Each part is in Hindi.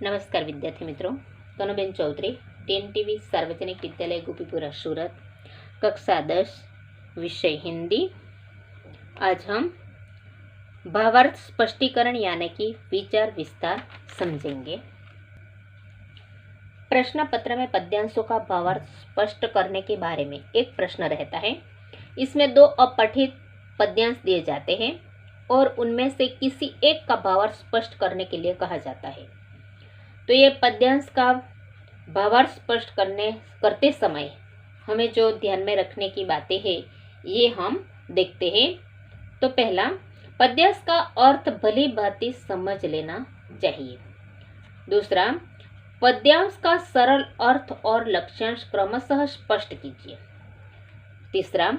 नमस्कार विद्यार्थी मित्रों, कनुबेन चौधरी, TNTV सार्वजनिक विद्यालय गोपीपुरा सूरत, कक्षा 10, विषय हिंदी। आज हम भावार्थ स्पष्टीकरण यानी कि विचार विस्तार समझेंगे। प्रश्न पत्र में पद्यांशों का भावार्थ स्पष्ट करने के बारे में एक प्रश्न रहता है। इसमें दो अपठित पद्यांश दिए जाते हैं और उनमें से किसी एक का भावार्थ स्पष्ट करने के लिए कहा जाता है। तो ये पद्यांश का भावार्थ स्पष्ट करते समय हमें जो ध्यान में रखने की बातें हैं ये हम देखते हैं। तो पहला, पद्यांश का अर्थ भली भांति समझ लेना चाहिए। दूसरा, पद्यांश का सरल अर्थ और लक्ष्यांश क्रमशः स्पष्ट कीजिए। तीसरा,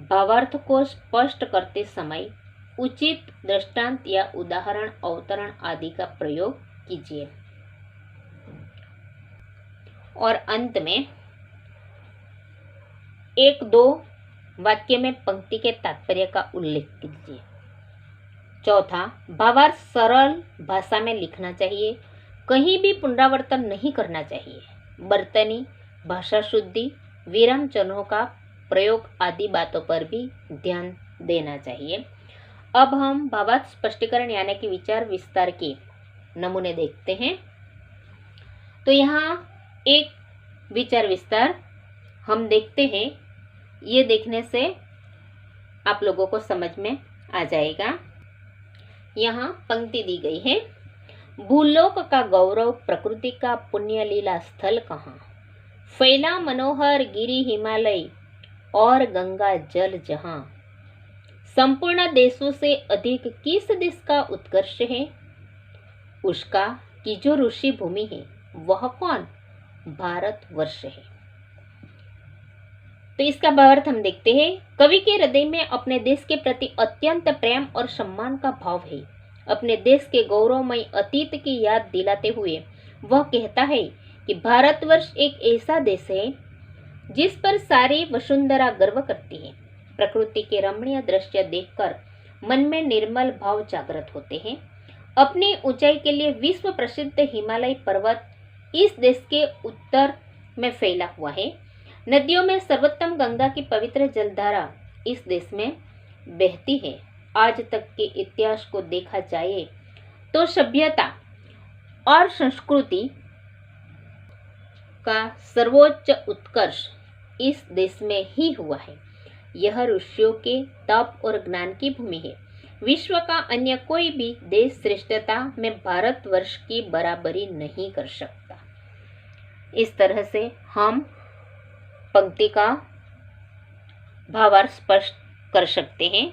भावार्थ को स्पष्ट करते समय उचित दृष्टांत या उदाहरण, अवतरण आदि का प्रयोग कीजिए। और अंत में एक दो वाक्य में पंक्ति के तात्पर्य का उल्लेख कीजिए। चौथा, भावार्थ सरल भाषा में लिखना चाहिए, कहीं भी पुनरावर्तन नहीं करना चाहिए। बर्तनी, भाषा शुद्धि, विराम चिन्हों का प्रयोग आदि बातों पर भी ध्यान देना चाहिए। अब हम भावार्थ स्पष्टीकरण यानी कि विचार विस्तार के नमूने देखते हैं। तो यहाँ एक विचार विस्तार हम देखते हैं। ये देखने से आप लोगों को समझ में आ जाएगा। यहाँ पंक्ति दी गई है, भूलोक का गौरव, प्रकृति का पुण्य लीला स्थल कहाँ, फैला मनोहर गिरि हिमालय और गंगा जल जहाँ, संपूर्ण देशों से अधिक किस देश का उत्कर्ष है, उसका की जो ऋषि भूमि है वह कौन, भारत वर्ष है। तो इसका भावार्थ हम देखते हैं। कवि के हृदय में अपने देश के प्रति अत्यंत प्रेम और सम्मान का भाव है। अपने देश के गौरवमय अतीत की याद दिलाते हुए वह कहता है कि भारतवर्ष एक ऐसा देश है जिस पर सारी वसुंधरा गर्व करती है। प्रकृति के रमणीय दृश्य देखकर मन में निर्मल भाव जागृत होते हैं। अपनी ऊंचाई के लिए विश्व प्रसिद्ध हिमालय पर्वत इस देश के उत्तर में फैला हुआ है। नदियों में सर्वोत्तम गंगा की पवित्र जलधारा इस देश में बहती है। आज तक के इतिहास को देखा जाए तो सभ्यता और संस्कृति का सर्वोच्च उत्कर्ष इस देश में ही हुआ है। यह ऋषियों के तप और ज्ञान की भूमि है। विश्व का अन्य कोई भी देश श्रेष्ठता में भारतवर्ष की बराबरी नहीं कर सकता। इस तरह से हम पंक्ति का भावार्थ स्पष्ट कर सकते हैं।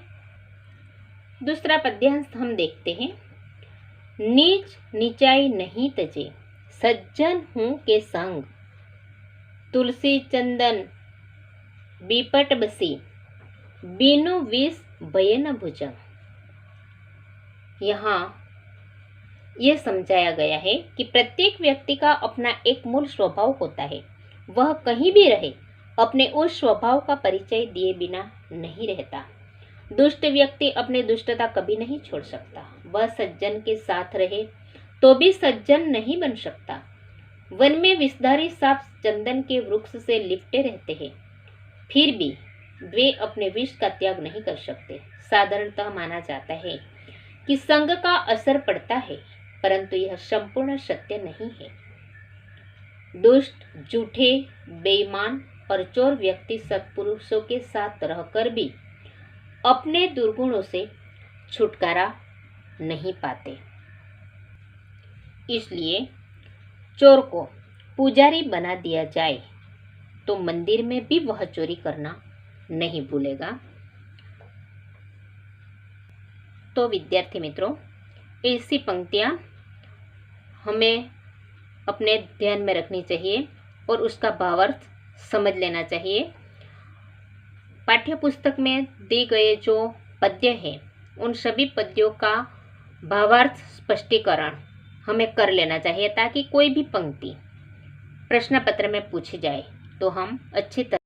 दूसरा पद्यांश हम देखते हैं, नीच नीचाई नहीं तजे, सज्जन हूँ के संग, तुलसी चंदन बीपट बसी, बीनु विष भय न भुजंग। यहाँ यह समझाया गया है कि प्रत्येक व्यक्ति का अपना एक मूल स्वभाव होता है। वह कहीं भी रहे अपने उस स्वभाव का परिचय दिए बिना नहीं रहता। दुष्ट व्यक्ति अपनी दुष्टता कभी नहीं छोड़ सकता। वह सज्जन के साथ रहे तो भी सज्जन नहीं बन सकता। वन में विषधारी सांप चंदन के वृक्ष से लिपटे रहते हैं, फिर भी वे अपने विष का त्याग नहीं कर सकते। साधारणतः माना जाता है कि संग का असर पड़ता है, परंतु यह संपूर्ण सत्य नहीं है। दुष्ट, झूठे, बेईमान और चोर व्यक्ति सत्पुरुषों के साथ रहकर भी अपने दुर्गुणों से छुटकारा नहीं पाते। इसलिए चोर को पुजारी बना दिया जाए तो मंदिर में भी वह चोरी करना नहीं भूलेगा। तो विद्यार्थी मित्रों, ऐसी पंक्तियां हमें अपने ध्यान में रखनी चाहिए और उसका भावार्थ समझ लेना चाहिए। पाठ्य पुस्तक में दिए गए जो पद्य हैं उन सभी पद्यों का भावार्थ स्पष्टीकरण हमें कर लेना चाहिए ताकि कोई भी पंक्ति प्रश्न पत्र में पूछी जाए तो हम अच्छी तरह